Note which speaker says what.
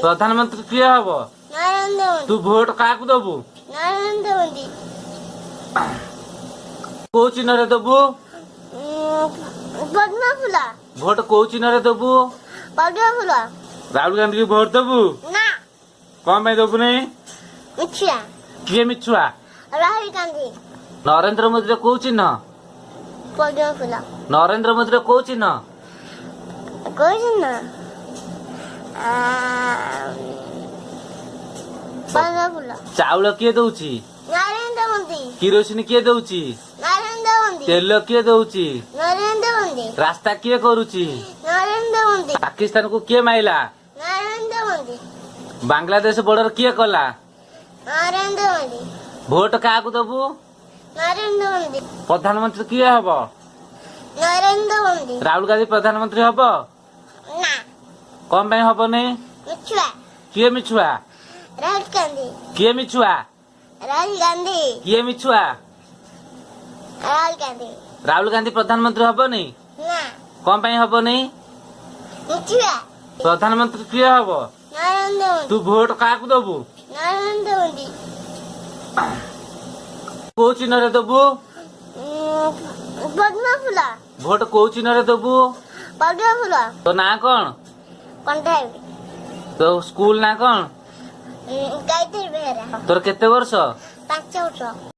Speaker 1: प्रधानमंत्री किए हब
Speaker 2: नरेंद्र मोदी।
Speaker 1: तू भोट क्या दबु
Speaker 2: नरेंद्र मोदी।
Speaker 1: कौ चिन्ह रे दबु
Speaker 2: पद्म फूल।
Speaker 1: भोट कौ चिन्ह रे दबु
Speaker 2: पद्म फूल।
Speaker 1: राहुल गांधी की भोट दबु
Speaker 2: ना
Speaker 1: कौन पे दबु नहीं
Speaker 2: मिछिया।
Speaker 1: किए मिछुआ
Speaker 2: राहुल गांधी।
Speaker 1: नरेंद्र मोदी रे कौ चिन्ह
Speaker 2: पद्म फूल।
Speaker 1: नरेंद्र मोदी रे कौ चिन्ह
Speaker 2: कोई ना पद्म फूल।
Speaker 1: चाउल किए दउची
Speaker 2: नरेंद्र मोदी।
Speaker 1: किरोसिन किए दउची
Speaker 2: नरेंद्र मोदी।
Speaker 1: तेल किए दउची
Speaker 2: नरेंद्र मोदी।
Speaker 1: रास्ता किए करूची
Speaker 2: नरेंद्र मोदी।
Speaker 1: पाकिस्तान को किए माइला
Speaker 2: नरेंद्र मोदी।
Speaker 1: बांग्लादेश बॉर्डर किए कला
Speaker 2: नरेंद्र मोदी।
Speaker 1: भोट क्या दबु
Speaker 2: नरेंद्र मोदी।
Speaker 1: प्रधानमंत्री किए हब
Speaker 2: नरेंद्र मोदी।
Speaker 1: राहुल गांधी प्रधानमंत्री हब
Speaker 2: ना
Speaker 1: कौन पे हब नहीं
Speaker 2: मिछुआ।
Speaker 1: किए मिछुआ
Speaker 2: राहुल गांधी।
Speaker 1: किए मिछुआ
Speaker 2: राहुल गांधी।
Speaker 1: किए मिछुआ
Speaker 2: राहुल गांधी।
Speaker 1: राहुल गांधी प्रधानमंत्री हब नहीं
Speaker 2: ना
Speaker 1: कौन पे हब नहीं
Speaker 2: मिछुआ।
Speaker 1: प्रधानमंत्री किए हब
Speaker 2: नरेंद्र मोदी।
Speaker 1: तू भोट क्या दबु
Speaker 2: नरेंद्र मोदी।
Speaker 1: कौ चिन्ह रे दबु
Speaker 2: पद्म फूल।
Speaker 1: भोट कौ चिन्ह रे दबु
Speaker 2: पद्म फूल।
Speaker 1: तो ना कौन
Speaker 2: कंठाई।
Speaker 1: तो स्कूल ना कौन
Speaker 2: गायत्री बेहरा।
Speaker 1: तोर केते वर्ष
Speaker 2: 5 वर्ष।